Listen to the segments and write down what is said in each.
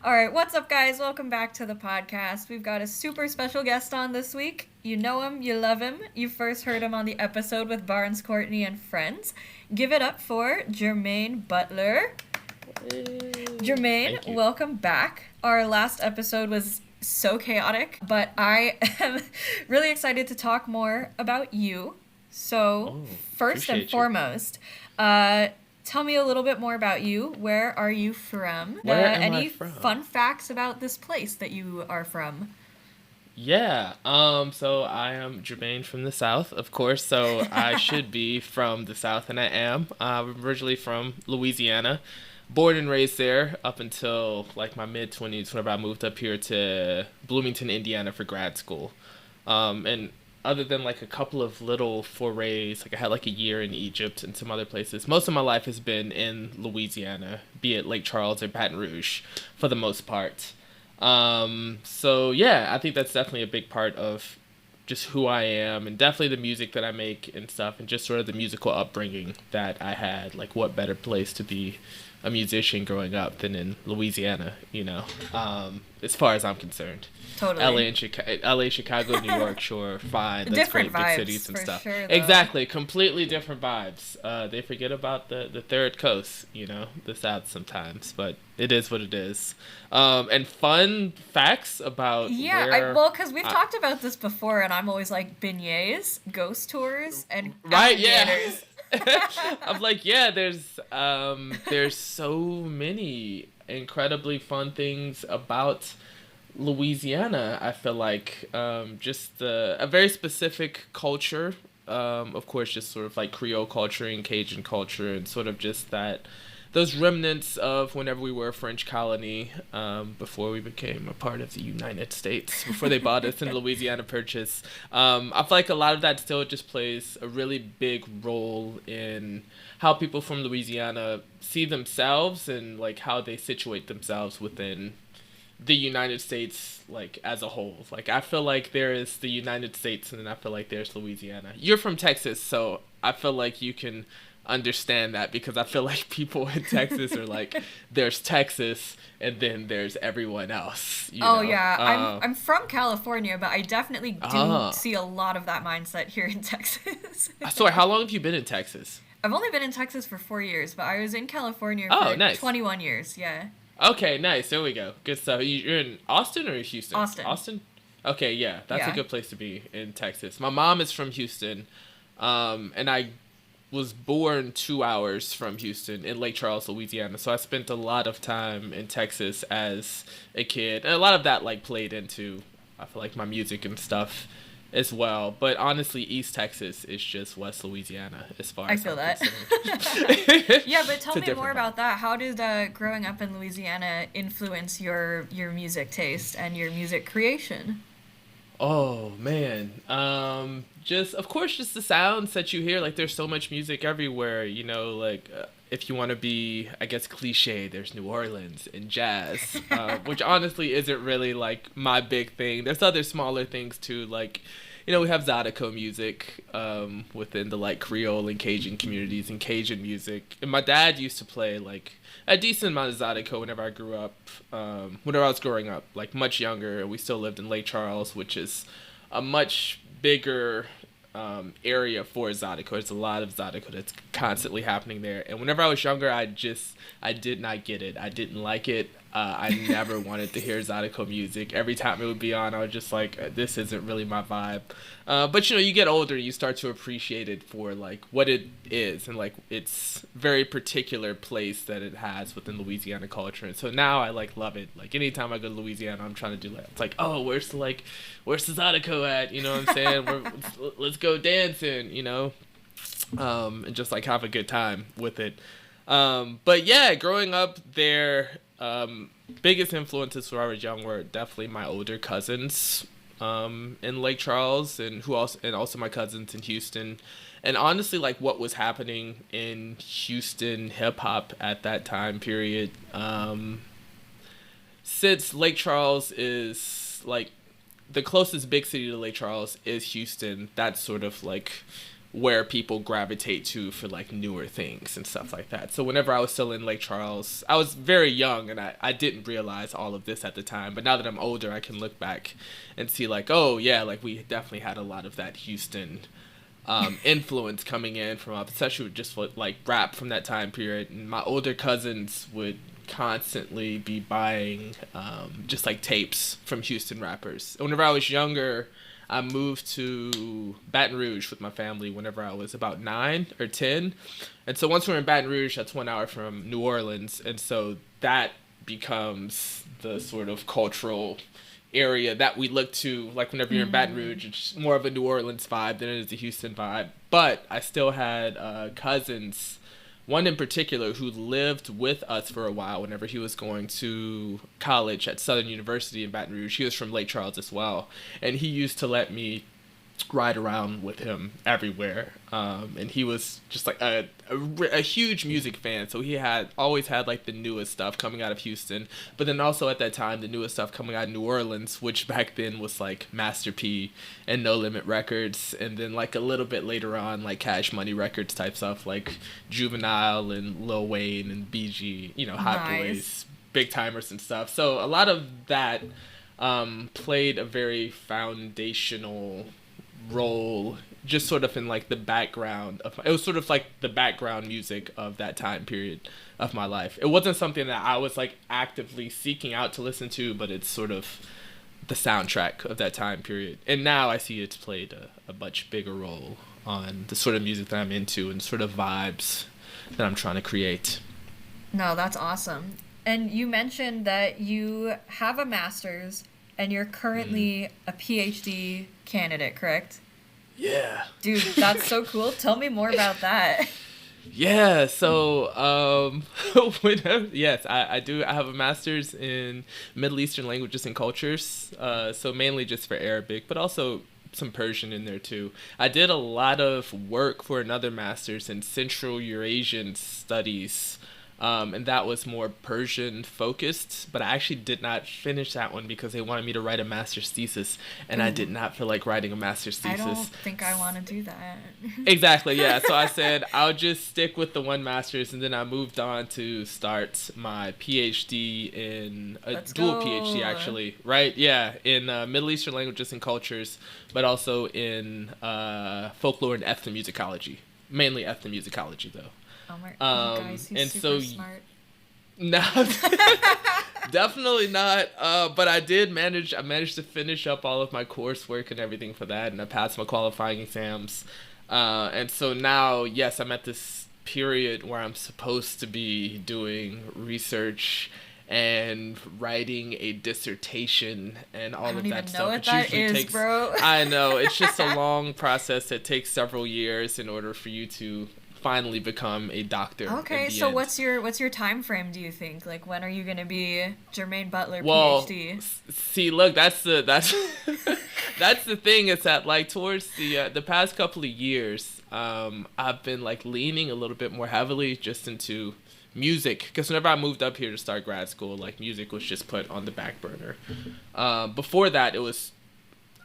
All right, what's up, guys? Welcome back to the podcast. We've got a super special guest on this week. You know him, you love him. You first heard him on the episode with Barns Courtney and friends. Give it up for Jermaine Butler. Jermaine, welcome back. Our last episode was so chaotic, but I am really excited to talk more about you. So, first and foremost, tell me a little bit more about you. Where are you from? Any fun facts about this place that you are from? Yeah, so I am Jermaine from the South, of course, so I should be from the South, and I am. I'm originally from Louisiana, born and raised there up until like my mid-20s whenever I moved up here to Bloomington, Indiana for grad school. And other than like a couple of little forays, like I had like a year in Egypt and some other places, most of my life has been in Louisiana, be it Lake Charles or Baton Rouge for the most part. So yeah, I think that's definitely a big part of just who I am and definitely the music that I make and stuff and just sort of the musical upbringing that I had. Like what better place to be a musician growing up than in Louisiana, as far as I'm concerned. Totally. LA, Chicago, New York, sure, fine. That's different great, vibes, big cities and stuff. Sure, exactly, completely different vibes. They forget about the third coast, the South sometimes, but it is what it is. And fun facts about because we've talked about this before, and I'm always like beignets, ghost tours, and right, yeah. I'm like, yeah, there's so many incredibly fun things about Louisiana. I feel like just a very specific culture, of course, just sort of like Creole culture and Cajun culture, and sort of just those remnants of whenever we were a French colony, before we became a part of the United States, before they bought us in Louisiana Purchase. I feel like a lot of that still just plays a really big role in how people from Louisiana see themselves and like how they situate themselves within the United States, like as a whole. Like I feel like there is the United States and then I feel like there's Louisiana. You're from Texas, so I feel like you can understand that because I feel like people in Texas are like, there's Texas and then there's everyone else. Yeah, I'm from California, but I definitely do see a lot of that mindset here in Texas. Sorry, how long have you been in Texas? I've only been in Texas for 4 years, but I was in California for nice. 21 years, yeah. Okay, nice. There we go. Good stuff. You're in Austin or Houston? Austin. Okay, yeah. That's a good place to be in Texas. My mom is from Houston, and I was born 2 hours from Houston in Lake Charles, Louisiana. So I spent a lot of time in Texas as a kid. And a lot of that like played into, I feel like, my music and stuff as well. But honestly, East Texas is just West Louisiana as far as I feel I'm that. Yeah, but tell me more about that. How did growing up in Louisiana influence your music taste and your music creation? Oh man, just of course just the sounds that you hear. Like there's so much music everywhere, like if you want to be, I guess, cliche, there's New Orleans and jazz, which honestly isn't really like my big thing. There's other smaller things too, like we have Zydeco music within the like Creole and Cajun communities and Cajun music. And my dad used to play like a decent amount of Zydeco whenever I grew up, whenever I was growing up, like much younger. And we still lived in Lake Charles, which is a much bigger area for Zydeco. There's a lot of Zydeco that's constantly happening there. And whenever I was younger, I did not get it. I didn't like it. I never wanted to hear Zydeco music. Every time it would be on, I was just like, this isn't really my vibe. But you get older, you start to appreciate it for like what it is and like its very particular place that it has within Louisiana culture. And so now I like love it. Like anytime I go to Louisiana, I'm trying to do that. It's like, oh, where's the Zydeco at? You know what I'm saying? Let's go dancing, and just like have a good time with it. But yeah, growing up there, biggest influences when I was young were definitely my older cousins in Lake Charles and also my cousins in Houston. And honestly, like what was happening in Houston hip hop at that time period, since Lake Charles is like the closest big city to Lake Charles is Houston, that's sort of like where people gravitate to for like newer things and stuff like that. So whenever I was still in Lake Charles, I was very young and I didn't realize all of this at the time. But now that I'm older, I can look back and see like, oh yeah, like we definitely had a lot of that Houston influence coming in from, especially just like rap from that time period. And my older cousins would constantly be buying just like tapes from Houston rappers. Whenever I was younger, I moved to Baton Rouge with my family whenever I was about 9 or 10. And so once we're in Baton Rouge, that's 1 hour from New Orleans. And so that becomes the sort of cultural area that we look to. Like whenever you're in Baton Rouge, it's more of a New Orleans vibe than it is a Houston vibe. But I still had cousins, one in particular who lived with us for a while whenever he was going to college at Southern University in Baton Rouge. He was from Lake Charles as well. And he used to let me ride around with him everywhere. And he was just like a huge music fan. So he had always had like the newest stuff coming out of Houston. But then also at that time, the newest stuff coming out of New Orleans, which back then was like Master P and No Limit Records. And then like a little bit later on, like Cash Money Records type stuff, like Juvenile and Lil Wayne and BG, you know, Hot Boys, Big Timers and stuff. So a lot of that played a very foundational role just sort of in like the background of, it was sort of like the background music of that time period of my life. It wasn't something that I was like actively seeking out to listen to, but it's sort of the soundtrack of that time period. And now I see it's played a much bigger role on the sort of music that I'm into and sort of vibes that I'm trying to create. No, that's awesome. And you mentioned that you have a master's and you're currently a PhD candidate, correct? Yeah. Dude, that's so cool. Tell me more about that. Yeah, so yes, I do. I have a master's in Middle Eastern languages and cultures, so mainly just for Arabic, but also some Persian in there too. I did a lot of work for another master's in Central Eurasian studies, and that was more Persian focused, but I actually did not finish that one because they wanted me to write a master's thesis, and I did not feel like writing a master's thesis. I don't think I want to do that. Exactly, yeah. So I said I'll just stick with the one master's, and then I moved on to start my PhD in dual PhD actually, right? Yeah, in Middle Eastern languages and cultures, but also in folklore and ethnomusicology, mainly ethnomusicology though. Oh my guys, he's super smart. No, definitely not. But I managed to finish up all of my coursework and everything for that, and I passed my qualifying exams. And so now, yes, I'm at this period where I'm supposed to be doing research and writing a dissertation and all of that stuff. I don't even know what that is, bro. I know, it's just a long process that takes several years in order for you to finally become a doctor. Okay, so what's your time frame, do you think? Like, when are you going to be Jermaine Butler, PhD? See, look, that's that's the thing, is that like towards the past couple of years, I've been like leaning a little bit more heavily just into music, because whenever I moved up here to start grad school, like music was just put on the back burner. Before that, it was,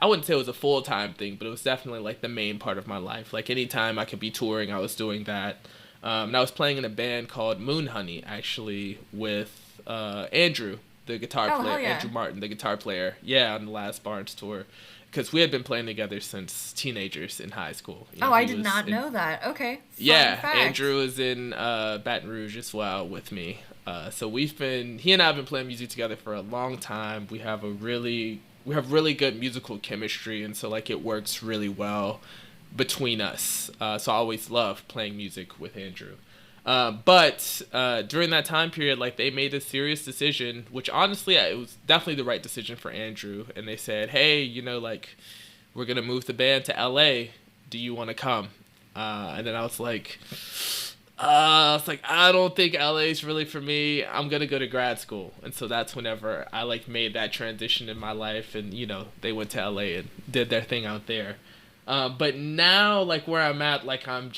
I wouldn't say it was a full-time thing, but it was definitely like the main part of my life. Like anytime I could be touring, I was doing that. And I was playing in a band called Moon Honey, actually, with Andrew, the guitar player, Andrew Martin, the guitar player. Yeah, on the last Barns tour, because we had been playing together since teenagers in high school. You know, I did not know that. Okay. Fun fact. Andrew was in Baton Rouge as well with me. So he and I have been playing music together for a long time. We have really good musical chemistry, and so like it works really well between us. So I always love playing music with Andrew. But during that time period, like they made a serious decision, which honestly, it was definitely the right decision for Andrew. And they said, hey, you know, like we're going to move the band to LA. Do you want to come? And then I was like, I don't think LA is really for me. I'm going to go to grad school. And so that's whenever I like made that transition in my life. And, you know, they went to LA and did their thing out there. But now, like where I'm at, like I'm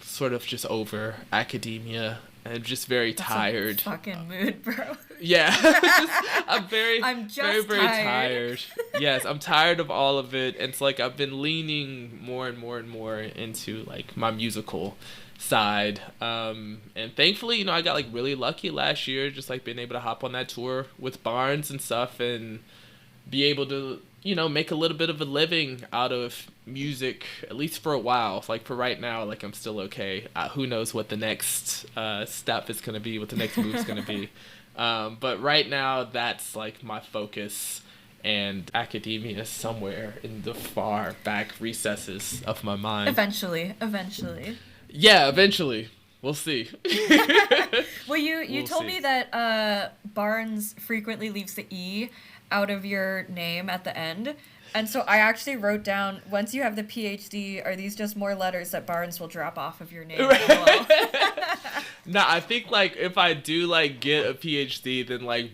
sort of just over academia. I'm just very That's tired. A fucking mood, bro. Yeah. I'm very tired. Yes, I'm tired of all of it. And it's like I've been leaning more and more and more into like my musical side. And thankfully, you know, I got like really lucky last year, just like being able to hop on that tour with Barns and stuff and be able to, you know, make a little bit of a living out of music, at least for a while. Like for right now, like I'm still okay. Who knows what the next step is going to be, what the next move is going to be. But right now, that's like my focus, and academia is somewhere in the far back recesses of my mind. Eventually. Yeah, eventually. We'll see. Well, you told me that Barnes frequently leaves the E out of your name at the end. And so I actually wrote down, once you have the PhD, are these just more letters that Barnes will drop off of your name? No, I think like if I do like get a PhD, then like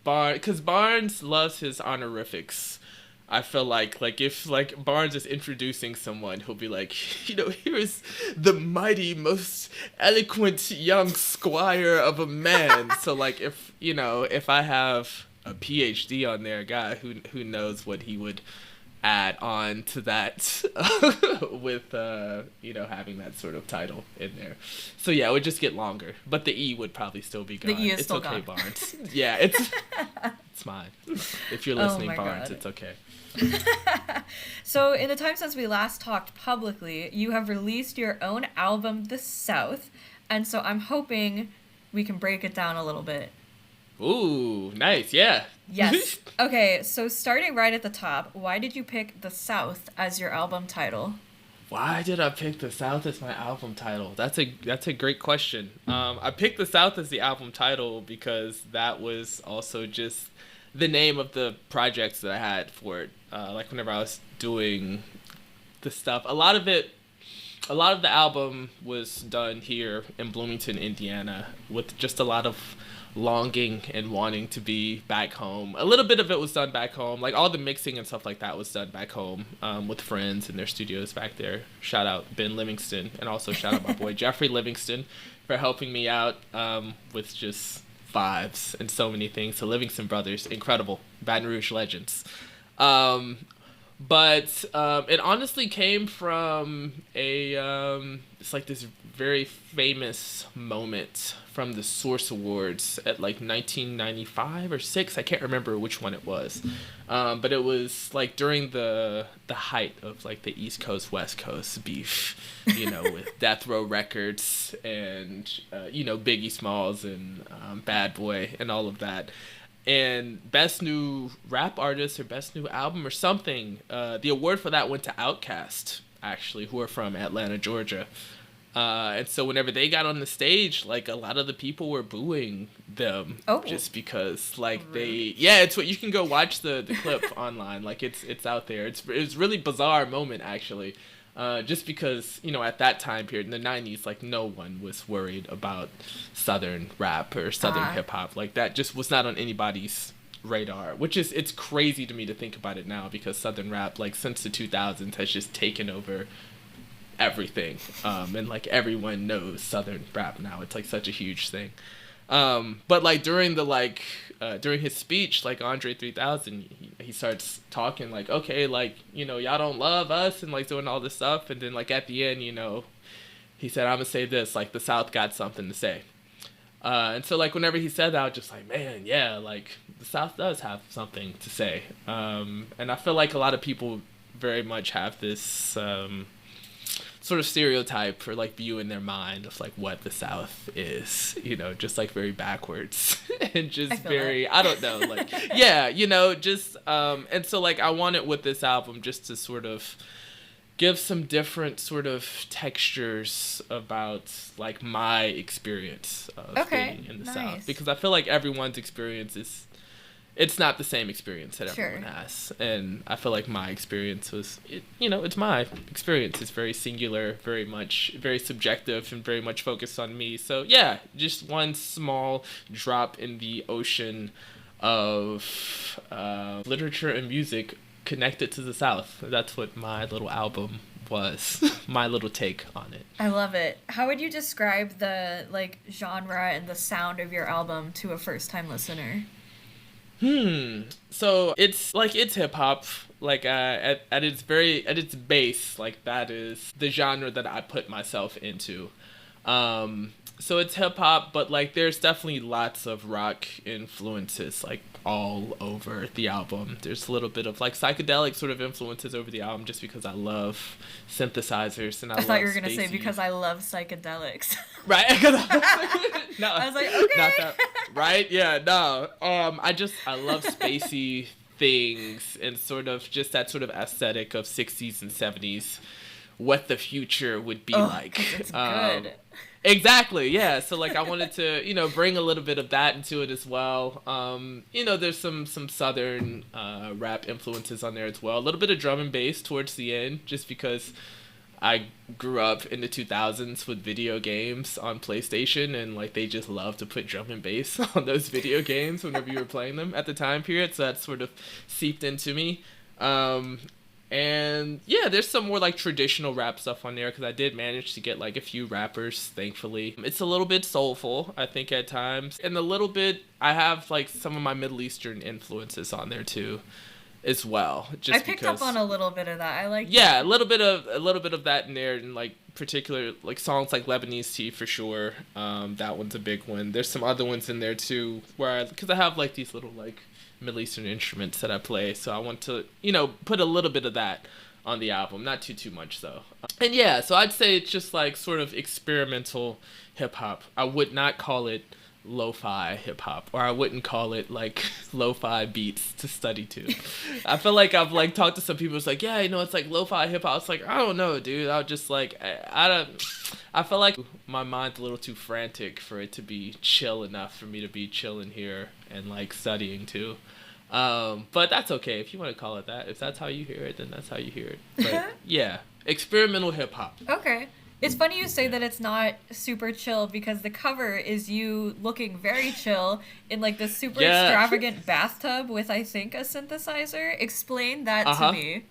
because Barnes loves his honorifics. I feel like if like Barnes is introducing someone, he'll be like, you know, here's the mighty, most eloquent young squire of a man. So like if, you know, if I have a PhD on there, guy, who knows what he would add on to that with you know, having that sort of title in there. So yeah, it would just get longer, but the E would probably still be gone. The E is it's still okay, gone. Barnes. Yeah, it's mine. If you're listening, Barnes, God. it's okay. So in the time since we last talked publicly, you have released your own album, The South, and so I'm hoping we can break it down a little bit. Ooh, nice, yeah. Yes. Okay, so starting right at the top, why did you pick The South as your album title? Why did I pick The South as my album title? That's a great question. I picked The South as the album title because that was also just the name of the projects that I had for it. Like whenever I was doing the stuff, a lot of the album was done here in Bloomington, Indiana, with just a lot of longing and wanting to be back home. A little bit of it was done back home, like all the mixing and stuff like that was done back home with friends in their studios back there. Shout out Ben Livingston, and also shout out my boy Jeffrey Livingston for helping me out with just vibes and so many things. The Livingston brothers, incredible, Baton Rouge legends. But it honestly came from it's like this very famous moment from the Source Awards at like 1995 or 6. I can't remember which one it was. But it was like during the height of like the East Coast, West Coast beef, you know, with Death Row Records and, you know, Biggie Smalls and Bad Boy and all of that. And Best New Rap Artist or Best New Album or something, the award for that went to Outkast, actually, who are from Atlanta, Georgia. And so whenever they got on the stage, like a lot of the people were booing them just because like it's what you can go watch the clip online. Like it's out there. It's a really bizarre moment actually. Just because, you know, at that time period in the 90s, like no one was worried about Southern rap or Southern hip hop. Like that just was not on anybody's radar, which is, it's crazy to me to think about it now because Southern rap, like since the 2000s, has just taken over everything. And like everyone knows Southern rap now. It's like such a huge thing. But like during his speech, like Andre 3000, he starts talking like, okay, like, you know, y'all don't love us and like doing all this stuff. And then like at the end, you know, he said, I'm gonna say this, like the South got something to say. And so like whenever he said that, I was just like, man, yeah, like the South does have something to say. And I feel like a lot of people very much have this sort of stereotype or like view in their mind of like what the South is, you know, just like very backwards and just very, I don't know, like, yeah, you know, just, and so like I wanted with this album just to sort of give some different sort of textures about like my experience of being in the South, because I feel like everyone's experience is, it's not the same experience that everyone has. And I feel like my experience was, you know, it's my experience. It's very singular, very subjective, and very much focused on me. So yeah, just one small drop in the ocean of literature and music connected to the South. That's what my little album was my little take on it. I love it. How would you describe the like genre and the sound of your album to a first-time listener? So it's hip hop. Like at its base, like that is the genre that I put myself into. So it's hip hop, but like there's definitely lots of rock influences like all over the album. There's a little bit of like psychedelic sort of influences over the album just because I love synthesizers and I thought you were love gonna say spacey. because I love psychedelics. Right? No, I was like, okay. not that. Right? Yeah. No. I love spacey things and sort of just that sort of aesthetic of 60s and 70s, what the future would be like. It's good. Exactly, yeah. So like I wanted to, bring a little bit of that into it as well. There's some southern rap influences on there as well. A little bit of drum and bass towards the end, just because I grew up in the 2000s with video games on PlayStation, and like they just love to put drum and bass on those video games whenever you were playing them at the time period. So that sort of seeped into me. And yeah, there's some more like traditional rap stuff on there because I did manage to get like a few rappers, thankfully. It's a little bit soulful, I think, at times. And a little bit, I have like some of my Middle Eastern influences on there too, as well. Just I picked up on a little bit of that. I like. Yeah, a little bit of that in there, and like particular like songs like Lebanese Tea for sure. That one's a big one. There's some other ones in there too, because I have like these little like Middle Eastern instruments that I play, so I want to put a little bit of that on the album, not too much though. And yeah, so I'd say it's just like sort of experimental hip hop. I would not call it lo-fi hip hop, or I wouldn't call it like lo-fi beats to study to. I feel like I've like talked to some people, it's like, yeah, it's like lo-fi hip hop. It's like, I don't know, dude. I just like I feel like my mind's a little too frantic for it to be chill enough for me to be chilling here and like studying too. But that's okay if you want to call it that. If that's how you hear it, then that's how you hear it. But yeah, experimental hip hop. Okay. It's funny you say that it's not super chill because the cover is you looking very chill in like this super extravagant bathtub with, I think, a synthesizer. Explain that to me.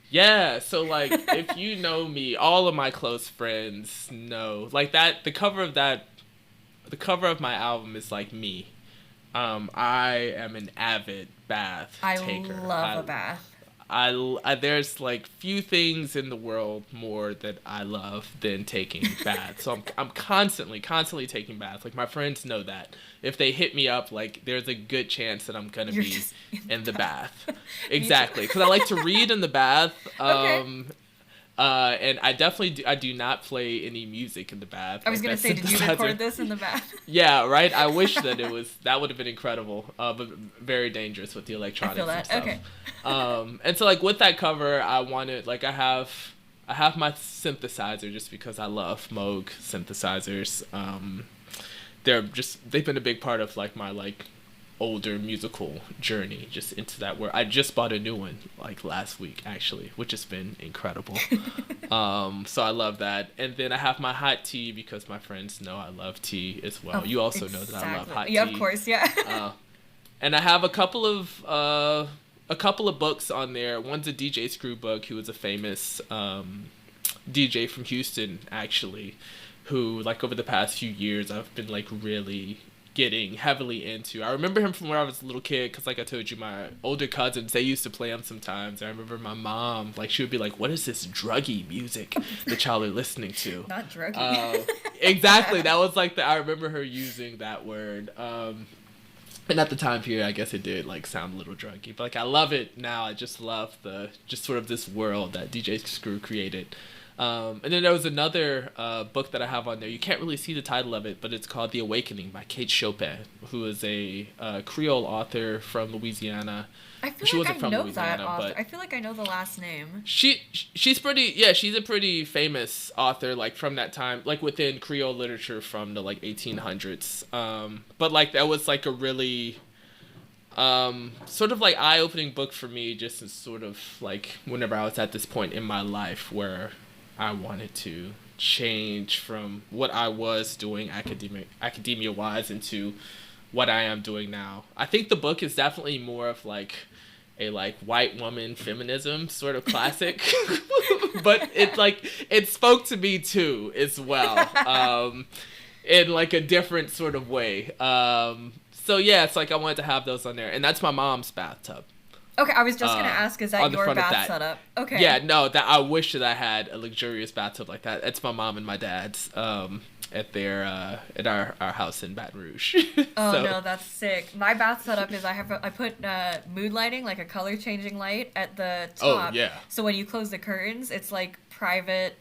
Yeah, so like if you know me, all of my close friends know like that. The cover of my album is like me. I am an avid bath taker. I love a bath. I there's like few things in the world more that I love than taking baths. So I'm constantly taking baths. Like my friends know that. If they hit me up, like there's a good chance that I'm gonna be in the bath. Exactly, because I like to read in the bath. Okay. And I do not play any music in the bath. I was gonna say, did you record this in the bath? Yeah, right. I wish that that would have been incredible, but very dangerous with the electronics. I feel that. And stuff. Okay. And so like with that cover, I wanted like I have my synthesizer just because I love Moog synthesizers. They've been a big part of like my like older musical journey just into that, where I just bought a new one like last week actually, which has been incredible. So I love that. And then I have my hot tea because my friends know I love tea as well. You also know that I love hot tea. Yeah, of course, yeah. And I have a couple of books on there. One's a DJ Screw book, who was a famous DJ from Houston actually, who like over the past few years I've been like really getting heavily into. I remember him from when I was a little kid because like I told you, my older cousins, they used to play him sometimes. I remember my mom, like she would be like, what is this druggy music that y'all are listening to? Not druggy. Exactly. That was like I remember her using that word. And at the time period, I guess it did like sound a little druggy, but like I love it now. I just love just sort of this world that DJ Screw created. And then there was another book that I have on there. You can't really see the title of it, but it's called The Awakening by Kate Chopin, who is a Creole author from Louisiana. I feel like I know that author. I feel like I know the last name. She's a pretty famous author, like from that time, like within Creole literature from the like 1800s. But like that was like a really sort of like eye-opening book for me, just as sort of like whenever I was at this point in my life where I wanted to change from what I was doing academia-wise into what I am doing now. I think the book is definitely more of like a like white woman feminism sort of classic. but it spoke to me too as well, in like a different sort of way. So yeah, it's like I wanted to have those on there, and that's my mom's bathtub. Okay, I was just gonna ask, is that your bath setup? Okay. Yeah, no, that I wish that I had a luxurious bathtub like that. It's my mom and my dad's at our house in Baton Rouge. Oh no, that's sick. My bath setup is I put mood lighting, like a color changing light at the top. Oh yeah. So when you close the curtains, it's like private,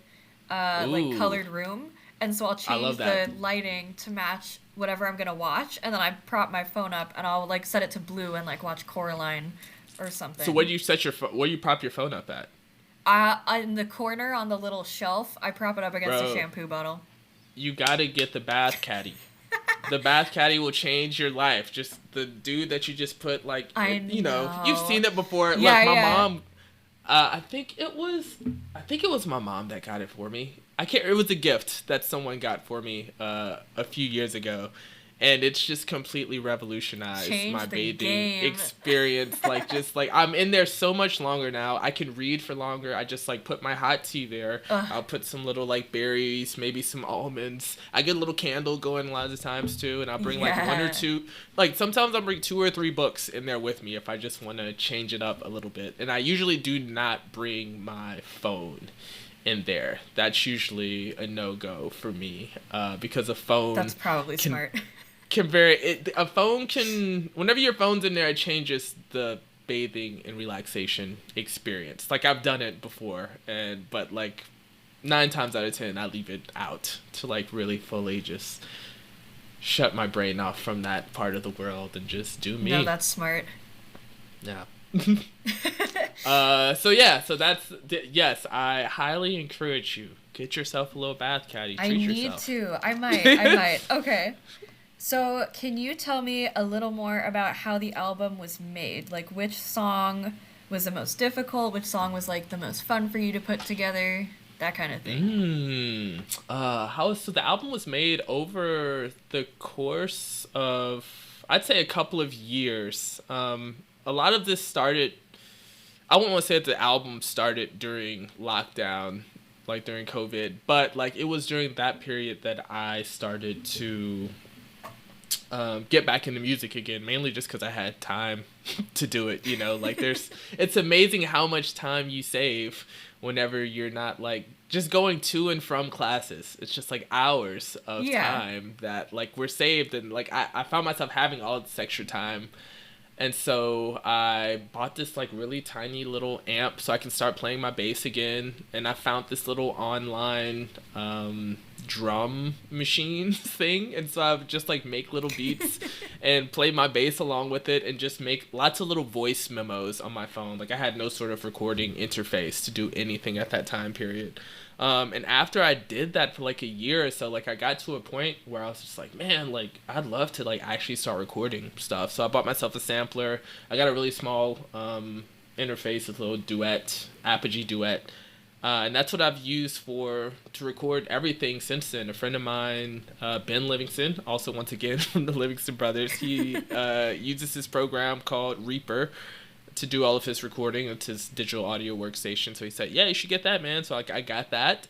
like colored room, and so I'll change the lighting to match whatever I'm gonna watch, and then I prop my phone up and I'll like set it to blue and like watch Coraline or something. So where do you prop your phone up at? In the corner on the little shelf, I prop it up against a shampoo bottle. You gotta get the bath caddy. The bath caddy will change your life. Just the dude that you just put like, you know, you've seen it before. Yeah, like my mom, I think it was my mom that got it for me. It was a gift that someone got for me a few years ago. And it's just completely revolutionized my bathing experience. Like, just like, I'm in there so much longer now. I can read for longer. I just like put my hot tea there. I'll put some little like berries, maybe some almonds. I get a little candle going a lot of the times too. And I'll bring like one or two, like sometimes I'll bring 2 or 3 books in there with me if I just want to change it up a little bit. And I usually do not bring my phone in there. That's usually a no-go for me, because a phone... That's probably smart. A phone can, whenever your phone's in there, it changes the bathing and relaxation experience. Like, I've done it before, but like 9 times out of 10, I leave it out to like really fully just shut my brain off from that part of the world and just do me. No, that's smart. Yeah. So that's, yes, I highly encourage you. Get yourself a little bath caddy. Treat yourself. I might. Okay. So, can you tell me a little more about how the album was made? Like, which song was the most difficult? Which song was, like, the most fun for you to put together? That kind of thing. So the album was made over the course of, I'd say, a couple of years. A lot of this started, I wouldn't want to say that the album started during lockdown, like during COVID, but, like, it was during that period that I started to... get back into music again, mainly just because I had time to do it, you know, like it's amazing how much time you save whenever you're not like just going to and from classes. It's just like hours of time that like were saved, and like I found myself having all this extra time. And so I bought this like really tiny little amp so I can start playing my bass again. And I found this little online drum machine thing. And so I would just like make little beats and play my bass along with it and just make lots of little voice memos on my phone. Like I had no sort of recording interface to do anything at that time period. And after I did that for like a year or so, like I got to a point where I was just like, man, like I'd love to like actually start recording stuff. So I bought myself a sampler. I got a really small interface with a little duet, Apogee Duet. And that's what I've used to record everything since then. A friend of mine, Ben Livingston, also once again from the Livingston Brothers, he uses this program called Reaper to do all of his recording. It's his digital audio workstation. So he said, yeah, you should get that, man. So I got that.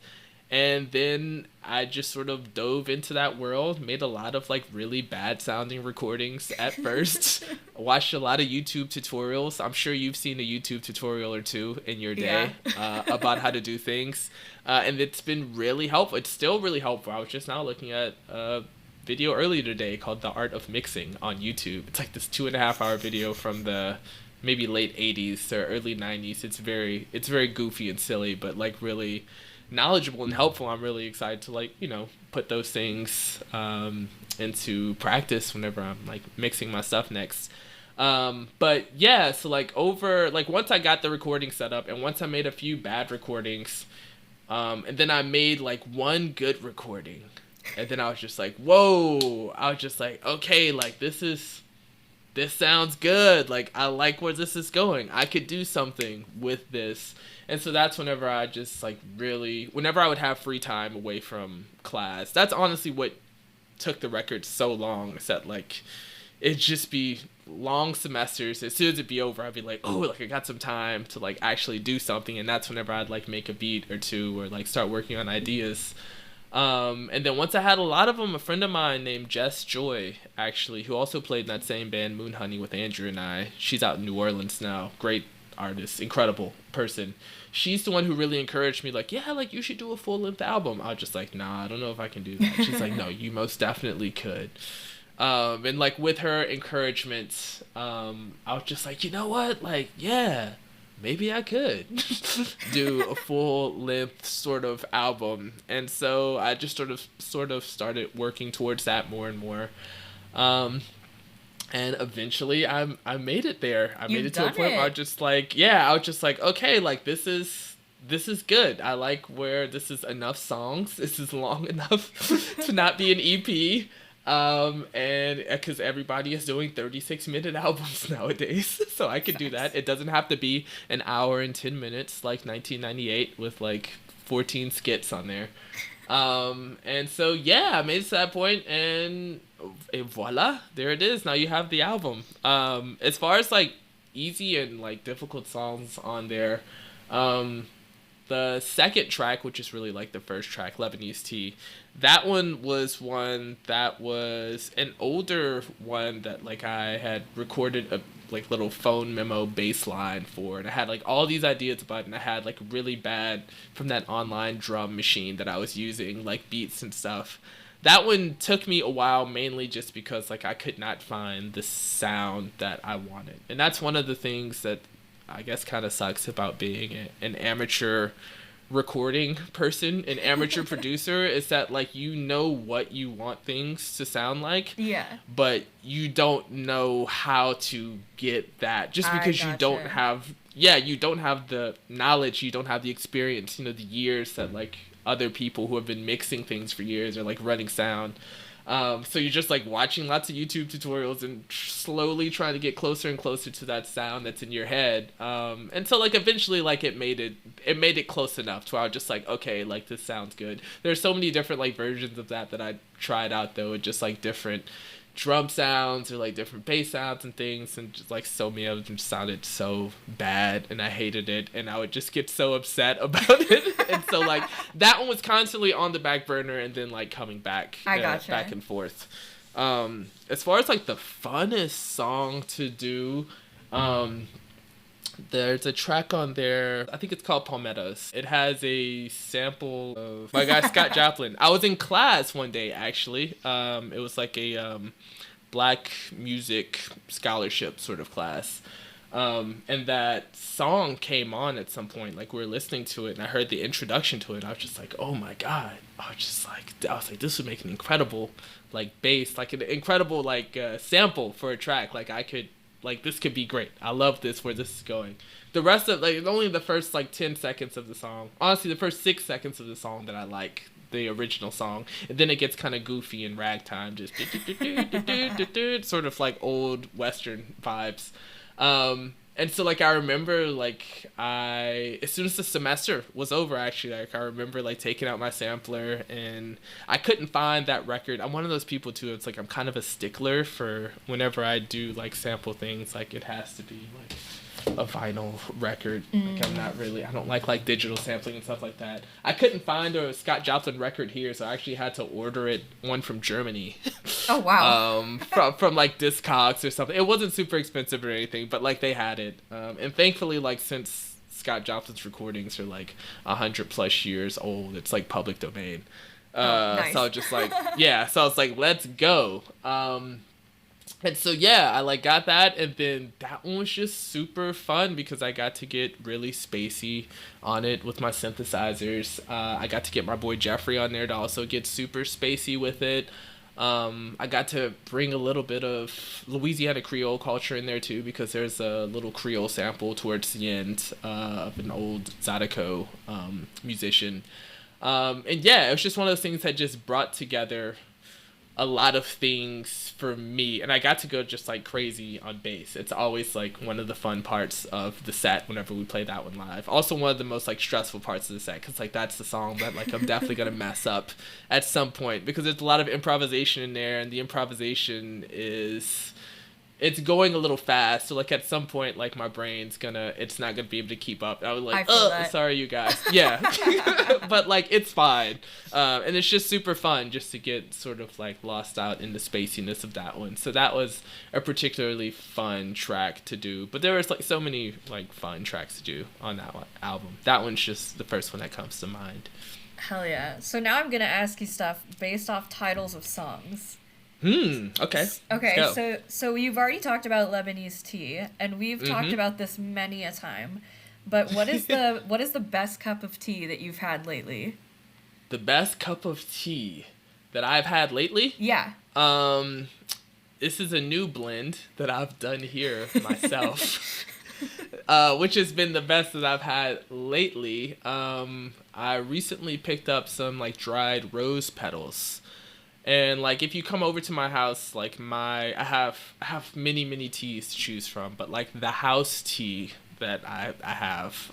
And then I just sort of dove into that world, made a lot of like really bad sounding recordings at first. Watched a lot of YouTube tutorials. I'm sure you've seen a YouTube tutorial or two in your day about how to do things. And it's been really helpful. It's still really helpful. I was just now looking at a video earlier today called The Art of Mixing on YouTube. It's like this 2.5-hour video from the maybe late 80s or early 90s. It's very goofy and silly, but like really knowledgeable and helpful. I'm really excited to like, you know, put those things into practice whenever I'm like mixing my stuff next. But yeah, so like once I got the recording set up and once I made a few bad recordings, and then I made like one good recording, and then I was just like, whoa, I was just like, okay, like this sounds good. Like, I like where this is going. I could do something with this. And so that's whenever I just, like, really... Whenever I would have free time away from class. That's honestly what took the record so long. Is that, like, it'd just be long semesters. As soon as it'd be over, I'd be like, oh, like I got some time to like actually do something, and that's whenever I'd like make a beat or two or like start working on ideas. And then once I had a lot of them, a friend of mine named Jess Joy, actually, who also played in that same band Moon Honey with Andrew and I. She's out in New Orleans now. Great artist, incredible person. She's the one who really encouraged me, like, yeah, like you should do a full-length album. I was just like, nah, I don't know if I can do that. She's like, no, you most definitely could. And like with her encouragement, I was just like, you know what? Like, yeah, maybe I could do a full length sort of album. And so I just sort of started working towards that more and more. And eventually I made it there. I made it to a point where I was just like, okay, like this is good. I like where this is enough songs. This is long enough to not be an EP. And because everybody is doing 36-minute albums nowadays, so I could do that. It doesn't have to be an hour and 10 minutes like 1998 with like 14 skits on there. And so yeah, I made it to that point, and voila, there it is. Now you have the album. As far as like easy and like difficult songs on there, the second track, which is really like the first track, Lebanese Tea, that one was an older one that like I had recorded a like little phone memo bass line for, and I had like all these ideas about it, and I had like really bad from that online drum machine that I was using, like beats and stuff. That one took me a while, mainly just because like I could not find the sound that I wanted. And that's one of the things that I guess kind of sucks about being an amateur recording person, an amateur producer, is that like you know what you want things to sound like, but you don't know how to get that, just because you don't have the knowledge, you don't have the experience, you know, the years that like other people who have been mixing things for years or like running sound. So you're just like watching lots of YouTube tutorials and slowly trying to get closer and closer to that sound that's in your head. And so like eventually like it made it close enough to where I was just like, okay, like this sounds good. There's so many different like versions of that I tried out though, with just like different drum sounds or like different bass sounds and things, and just like so many of them sounded so bad and I hated it, and I would just get so upset about it. And so like that one was constantly on the back burner and then like coming back back and forth. As far as like the funnest song to do, there's a track on there, I think it's called Palmettos. It has a sample of my guy Scott Joplin. I was in class one day, actually. It was like a black music scholarship sort of class. And that song came on at some point, like we were listening to it, and I heard the introduction to it. I was just like, oh my God. I was like, this would make an incredible like bass, like an incredible like sample for a track. Like this could be great. I love this, where this is going. The rest of like only the first like 10 seconds of the song. Honestly, the first 6 seconds of the song that I like, the original song, and then it gets kind of goofy and ragtime, just sort of like old Western vibes. And so like I remember like as soon as the semester was over, actually, like I remember like taking out my sampler, and I couldn't find that record. I'm one of those people too, it's like I'm kind of a stickler for whenever I do like sample things, like it has to be like a vinyl record. Like I don't like digital sampling and stuff like that. I couldn't find a Scott Joplin record here, so I actually had to order one from Germany. Oh wow. From like Discogs or something. It wasn't super expensive or anything, but like they had it. And thankfully, like since Scott Joplin's recordings are like 100+ years old, it's like public domain. Nice. So I was just like, so I was like, let's go. And so I like got that, and then that one was just super fun because I got to get really spacey on it with my synthesizers. I got to get my boy Jeffrey on there to also get super spacey with it. I got to bring a little bit of Louisiana Creole culture in there too, because there's a little Creole sample towards the end of an old Zydeco musician. And it was just one of those things that just brought together a lot of things for me, and I got to go just like crazy on bass. It's always like one of the fun parts of the set whenever we play that one live. Also one of the most like stressful parts of the set, because like that's the song that like I'm definitely gonna mess up at some point, because there's a lot of improvisation in there, and the improvisation is, it's going a little fast, so like at some point like my brain's it's not gonna be able to keep up. I was like, sorry you guys. Yeah. But like it's fine, and it's just super fun just to get sort of like lost out in the spaciness of that one. So that was a particularly fun track to do, but there was like so many like fun tracks to do on that album. That one's just the first one that comes to mind. Hell yeah. So now I'm gonna ask you stuff based off titles of songs. Okay. Okay, so you've already talked about Lebanese tea, and we've talked about this many a time. But what is the best cup of tea that you've had lately? The best cup of tea that I've had lately? Yeah. This is a new blend that I've done here myself. Which has been the best that I've had lately. I recently picked up some like dried rose petals. And like if you come over to my house, like I have many teas to choose from, but like the house tea that I have,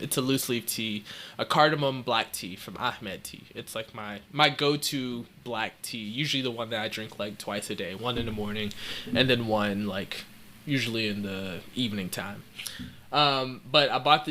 it's a loose leaf tea, a cardamom black tea from Ahmed Tea. It's like my go-to black tea, usually the one that I drink like twice a day, one in the morning and then one like usually in the evening time. But I bought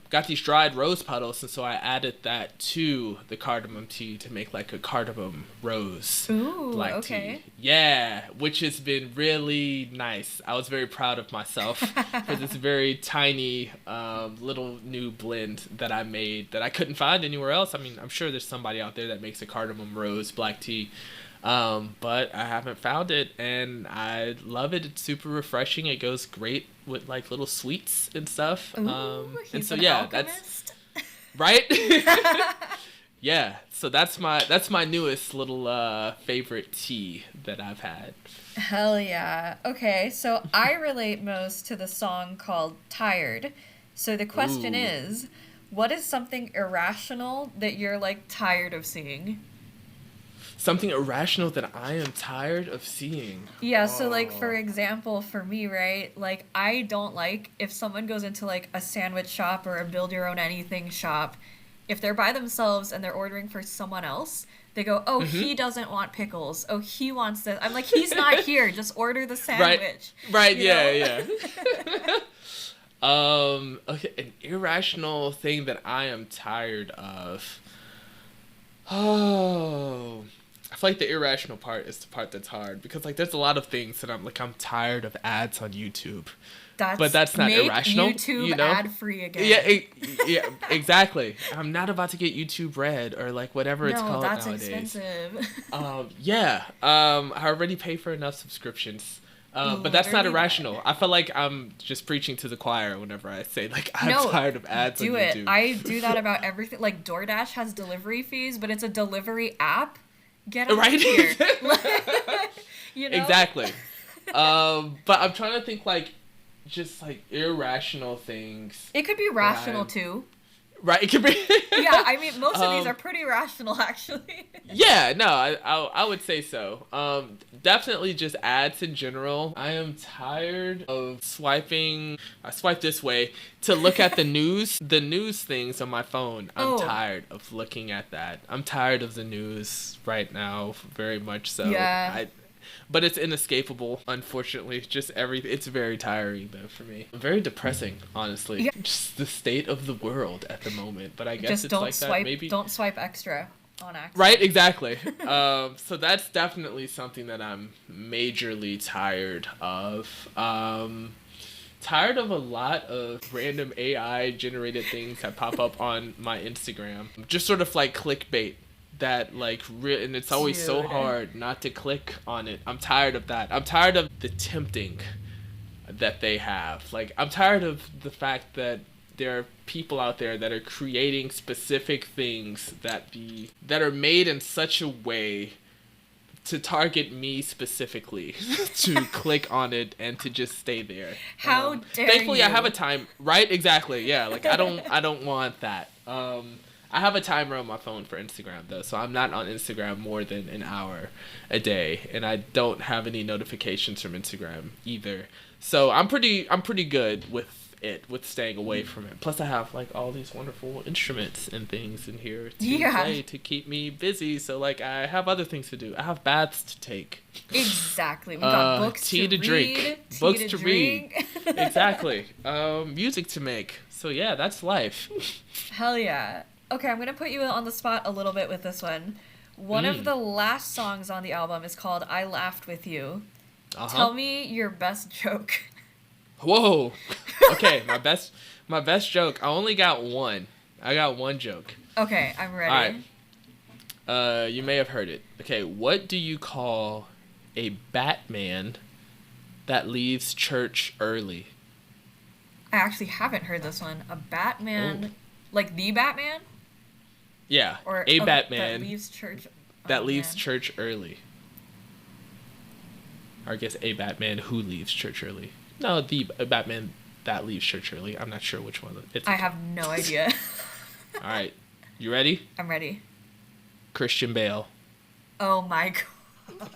got these dried rose petals, and so I added that to the cardamom tea to make like a cardamom rose black tea. Yeah, which has been really nice. I was very proud of myself for this very tiny little new blend that I made that I couldn't find anywhere else. I mean, I'm sure there's somebody out there that makes a cardamom rose black tea. But I haven't found it, and I love it. It's super refreshing. It goes great with like little sweets and stuff. And so yeah, alchemist. That's right. Yeah, so that's my newest little favorite tea that I've had. Hell yeah. Okay, so I relate most to the song called Tired. So the question is, what is something irrational that you're like tired of seeing? Something irrational that I am tired of seeing. Yeah, so like for example, for me, right? Like I don't like if someone goes into like a sandwich shop or a build your own anything shop, if they're by themselves and they're ordering for someone else, they go, "Oh, he doesn't want pickles. Oh, he wants this." I'm like, "He's not here. Just order the sandwich." Right, yeah. Okay, an irrational thing that I am tired of. I feel like the irrational part is the part that's hard, because like there's a lot of things that I'm tired of ads on YouTube. But that's not irrational. YouTube, you know? ad-free again. Yeah, exactly. I'm not about to get YouTube Red or like whatever it's called nowadays. No, that's expensive. I already pay for enough subscriptions. But that's not irrational. I feel like I'm just preaching to the choir whenever I say like I'm tired of ads on YouTube. Do it. I do that about everything. Like DoorDash has delivery fees, but it's a delivery app. Get out of here. You know? Exactly. But I'm trying to think like just like irrational things. It could be rational too. Right, it could be. Yeah, I mean, most of these are pretty rational, actually. Yeah, no, I would say so. Definitely just ads in general. I am tired of swiping. I swipe this way to look at the news things on my phone. I'm tired of looking at that. I'm tired of the news right now, very much so. Yeah. But it's inescapable, unfortunately. Just it's very tiring, though, for me. Very depressing, honestly. Yeah. Just the state of the world at the moment. But I guess it's like that, maybe. Don't swipe extra on accident. Right, exactly. So that's definitely something that I'm majorly tired of. Tired of a lot of random AI-generated things that pop up on my Instagram. Just sort of like clickbait. That like and it's always so hard not to click on it. I'm tired of that. I'm tired of the tempting that they have. Like I'm tired of the fact that there are people out there that are creating specific things that are made in such a way to target me specifically to click on it and to just stay there. How dare thankfully you? I have a time, right? Exactly. Yeah, like I don't want that. I have a timer on my phone for Instagram though, so I'm not on Instagram more than an hour a day, and I don't have any notifications from Instagram either. So I'm pretty good with staying away from it. Plus I have like all these wonderful instruments and things in here to play to keep me busy. So like I have other things to do. I have baths to take. Exactly. We got books tea to drink, books to read. Exactly. Music to make. So yeah, that's life. Hell yeah. Okay, I'm gonna put you on the spot a little bit with this one. One of the last songs on the album is called "I Laughed with You." Tell me your best joke. Whoa. Okay, my best joke. I only got one. I got one joke. Okay, I'm ready. All right. You may have heard it. Okay, what do you call a Batman that leaves church early? I actually haven't heard this one. A Batman, like the Batman? Yeah, or a Batman that leaves church. Church early. Or I guess a Batman who leaves church early. No, the Batman that leaves church early. I'm not sure which one. I have no idea. All right. You ready? I'm ready. Christian Bale. Oh my god.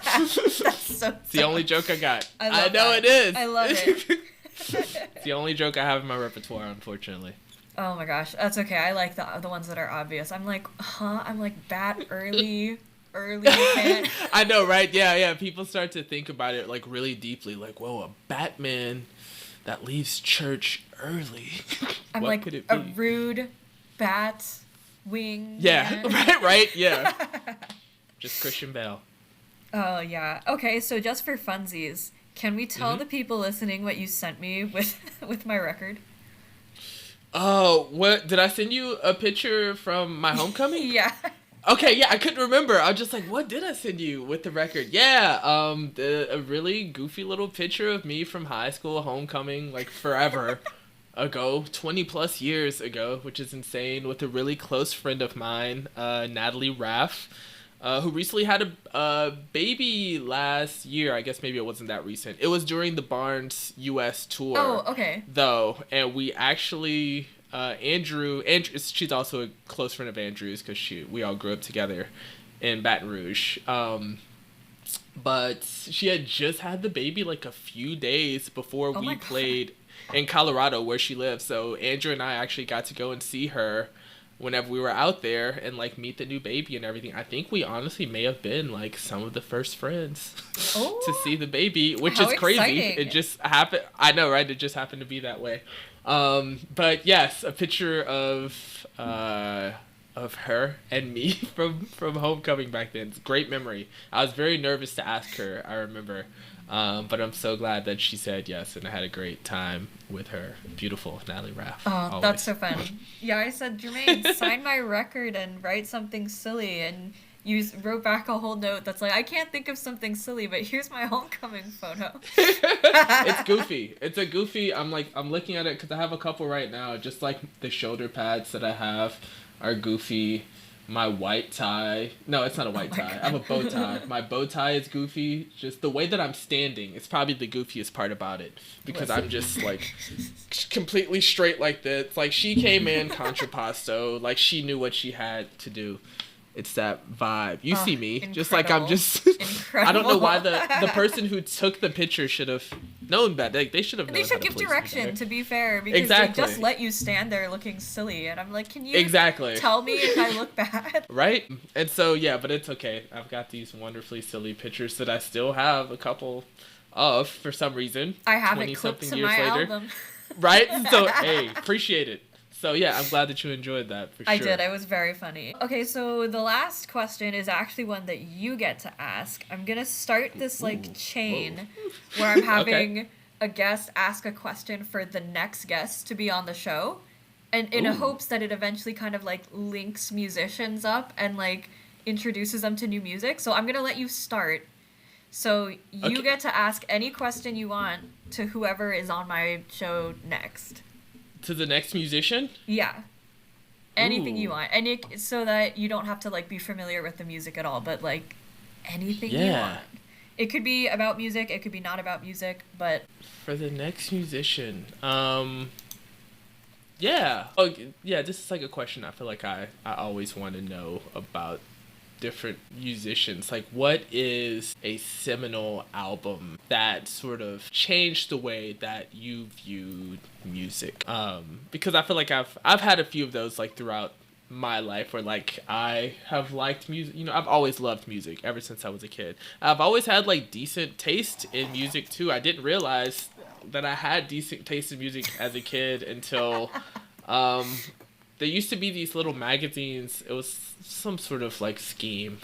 That's so It's the only joke I got. I know it is. I love it. It's the only joke I have in my repertoire, unfortunately. Oh my gosh. That's okay. I like the ones that are obvious. I'm like, I'm like bat early. I know, right? Yeah. People start to think about it like really deeply, like, whoa, a Batman that leaves church early. I'm what like could it be? A rude bat wing. Yeah, right, yeah. Just Christian Bale. Oh yeah. Okay, so just for funsies, can we tell the people listening what you sent me with my record? Oh, what did I send you a picture from my homecoming? Yeah. Okay, yeah, I couldn't remember. I was just like, what did I send you with the record? Yeah, a really goofy little picture of me from high school homecoming, like forever ago, 20 plus years ago, which is insane, with a really close friend of mine, Natalie Raff, who recently had a baby last year. I guess maybe it wasn't that recent. It was during the Barns US tour. Oh, okay. Though, and we actually... Andrew, she's also a close friend of Andrew's because we all grew up together in Baton Rouge. But she had just had the baby like a few days before we played in Colorado where she lives. So Andrew and I actually got to go and see her whenever we were out there and like meet the new baby and everything. I think we honestly may have been like some of the first friends to see the baby, which is crazy. Exciting. It just happened. I know, right? It just happened to be that way. But yes, a picture of her and me from homecoming back then. It's a great memory. I was very nervous to ask her, I remember. But I'm so glad that she said yes, and I had a great time with her. Beautiful Natalie Raff. Oh, always. That's so fun. Yeah, I said, Jermaine, sign my record and write something silly, and you wrote back a whole note that's like, I can't think of something silly, but here's my homecoming photo. It's goofy. It's a goofy. I'm looking at it because I have a couple right now. Just like the shoulder pads that I have are goofy. My white tie. No, it's not a white tie. I have a bow tie. My bow tie is goofy. Just the way that I'm standing is probably the goofiest part about it. Because I'm just like completely straight like this. Like she came in contrapposto. Like she knew what she had to do. It's that vibe. You see me. Incredible. Just like I'm just... I don't know why the person who took the picture should have known that. They should have known. They should give direction, to be fair. Because they just let you stand there looking silly. And I'm like, can you tell me if I look bad? Right? And so, yeah, but it's okay. I've got these wonderfully silly pictures that I still have a couple of, for some reason. I have it clipped to my album. Right? So, hey, appreciate it. So, yeah, I'm glad that you enjoyed that, for sure. I did. It was very funny. Okay, so the last question is actually one that you get to ask. I'm going to start this, chain where I'm having a guest ask a question for the next guest to be on the show. And in hopes that it eventually kind of, links musicians up and, introduces them to new music. So I'm going to let you start. So you get to ask any question you want to whoever is on my show next. To the next musician? Yeah. Anything you want. And so that you don't have to, be familiar with the music at all, but, anything you want. It could be about music, it could be not about music, but... For the next musician, Yeah. Oh, yeah. This is like a question I feel like I always want to know about different musicians. Like, what is a seminal album that sort of changed the way that you viewed music? Because I feel like I've had a few of those like throughout my life where like I have liked music. You know, I've always loved music ever since I was a kid. I've always had like decent taste in music too. I didn't realize that I had decent taste in music as a kid until there used to be these little magazines. It was some sort of like scheme,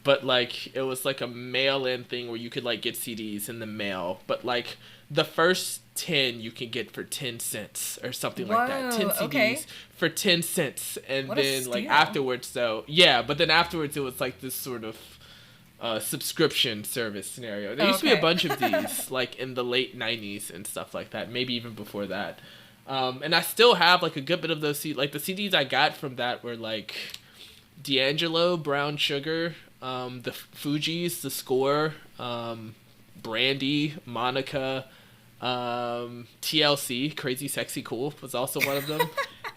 but like it was like a mail-in thing where you could like get CDs in the mail, but like the first 10 you can get for 10 cents or something like that. 10 CDs for 10 cents. And what then like afterwards though, yeah, but then afterwards it was like this sort of subscription service scenario. There used to be a bunch of these like in the late 90s and stuff like that, maybe even before that. And I still have like a good bit of those like the CDs I got from that were like D'Angelo, Brown Sugar, the Fugees, The Score, Brandy, Monica, TLC, Crazy Sexy Cool was also one of them.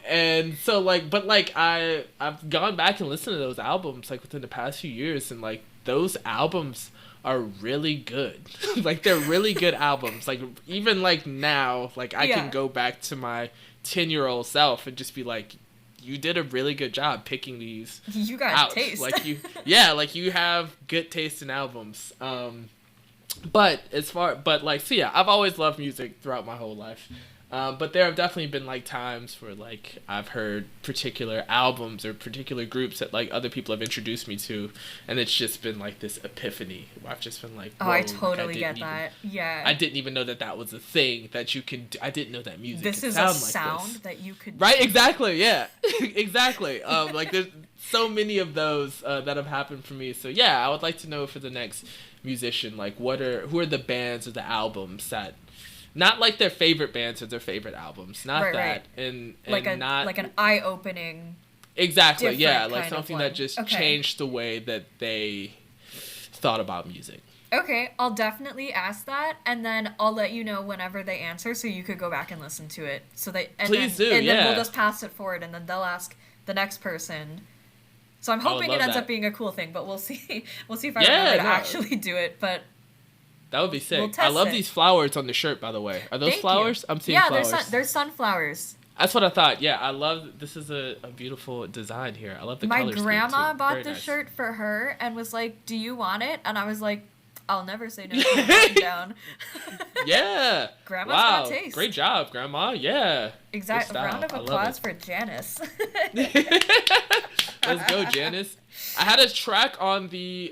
And so like, but like I've gone back and listened to those albums like within the past few years, and like those albums are really good. Like they're really good albums. Like even like now, like I can go back to my 10-year-old self and just be like, you did a really good job picking these. You got taste. Like like you have good taste in albums. But I've always loved music throughout my whole life. But there have definitely been like times where like I've heard particular albums or particular groups that like other people have introduced me to, and it's just been like this epiphany where I've just been like, oh, I totally get that. Yeah. I didn't even know that was a thing that you can do. I didn't know that music this could is sound a like sound this. that you could Right, exactly, yeah. Exactly. Like there's so many of those that have happened for me. So yeah, I would like to know for the next musician, like who are the bands or the albums that, not like their favorite bands or their favorite albums, not that, right. And like not like an eye-opening. Exactly, yeah, like something that just changed the way that they thought about music. Okay, I'll definitely ask that, and then I'll let you know whenever they answer, so you could go back and listen to it. So Please do, and then we'll just pass it forward, and then they'll ask the next person. So I'm hoping it ends up being a cool thing, but we'll see. We'll see if I remember to actually do it, but. That would be sick. I love these flowers on the shirt, by the way. Are those flowers? I'm seeing flowers. Yeah, they're sunflowers. That's what I thought. Yeah, I love, this is a beautiful design here. I love the colors. My grandma bought this shirt for her and was like, do you want it? And I was like, I'll never say no to it down. Yeah. Grandma's got taste. Great job, Grandma. Yeah. Exactly. Round of applause for Janice. Let's go, Janice. I had a track on the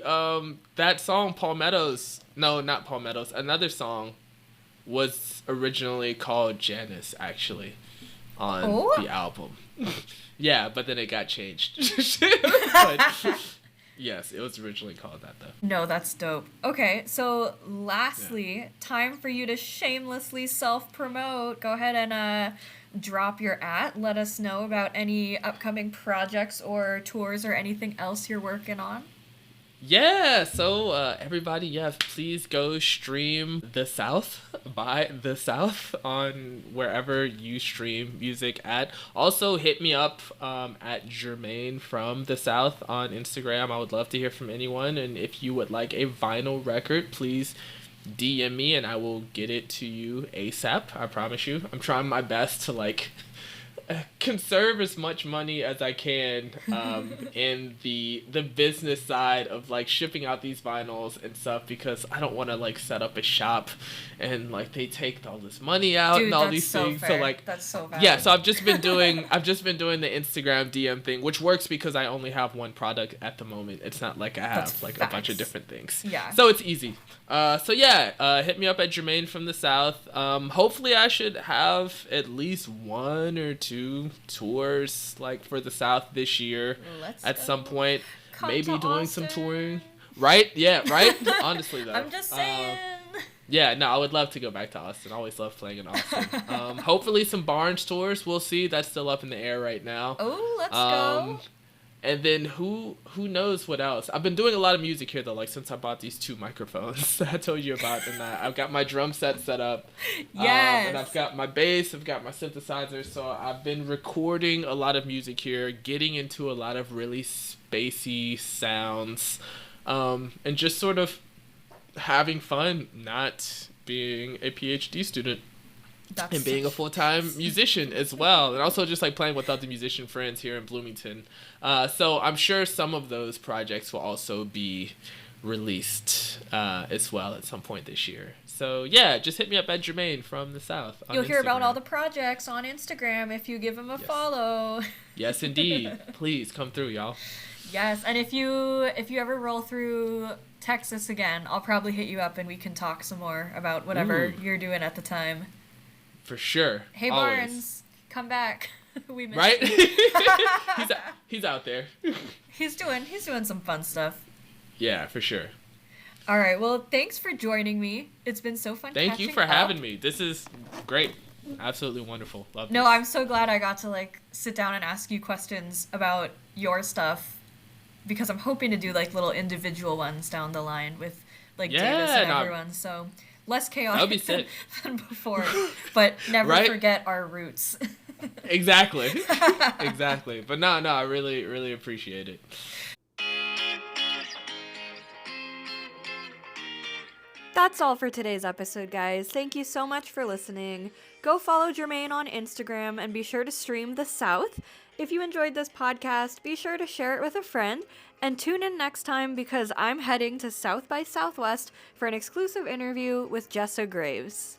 that song Palmettos. No, not Palmettos. Another song was originally called Janice, actually, on the album. Yeah, but then it got changed. But, yes, it was originally called that, though. No, that's dope. Okay, so lastly, time for you to shamelessly self-promote. Go ahead and drop your @ let us know about any upcoming projects or tours or anything else you're working on. Yeah, so everybody, yes, please go stream The South by The South on wherever you stream music at. Also, hit me up at Jermaine from The South on Instagram. I would love to hear from anyone, and if you would like a vinyl record, please DM me and I will get it to you ASAP. I promise you. I'm trying my best to like conserve as much money as I can in the business side of like shipping out these vinyls and stuff, because I don't want to like set up a shop and like they take all this money out and all these things. Fair. So like that's so bad. Yeah, so I've just been doing the Instagram DM thing, which works because I only have one product at the moment. It's not like I have like a bunch of different things. Yeah. So it's easy. So yeah, hit me up at Jermaine from The South. Hopefully I should have at least 1 or 2 tours like for The South this year. At some point. Maybe doing some touring. Right? Yeah, right? Honestly though. I'm just saying. Yeah, no, I would love to go back to Austin. I always love playing in Austin. Hopefully some Barns tours. We'll see. That's still up in the air right now. Oh, let's go. And then who knows what else? I've been doing a lot of music here though, like since I bought these 2 microphones that I told you about, and I've got my drum set up. Yes. And I've got my bass, I've got my synthesizer, so I've been recording a lot of music here, getting into a lot of really spacey sounds, and just sort of having fun, not being a PhD student. And being a full-time musician as well, and also just like playing with other musician friends here in Bloomington. So I'm sure some of those projects will also be released as well at some point this year. So yeah, just hit me up at Jermaine from the South on You'll hear about Instagram. all the projects on Instagram if you give him a follow. Yes, indeed. Please come through, y'all. Yes, and if you ever roll through Texas again, I'll probably hit you up and we can talk some more about whatever you're doing at the time. For sure. Hey, always. Barns, come back. We missed right? you. He's out there. He's doing some fun stuff. Yeah, for sure. All right. Well, thanks for joining me. It's been so fun. Thank you for having me. This is great. Absolutely wonderful. Love this. No, I'm so glad I got to like sit down and ask you questions about your stuff, because I'm hoping to do like little individual ones down the line with like Davis and everyone. So less chaotic than before, but never forget our roots. Exactly. Exactly. But no, I really, really appreciate it. That's all for today's episode, guys. Thank you so much for listening. Go follow Jermaine on Instagram and be sure to stream The South. If you enjoyed this podcast, be sure to share it with a friend and tune in next time because I'm heading to South by Southwest for an exclusive interview with Jessa Graves.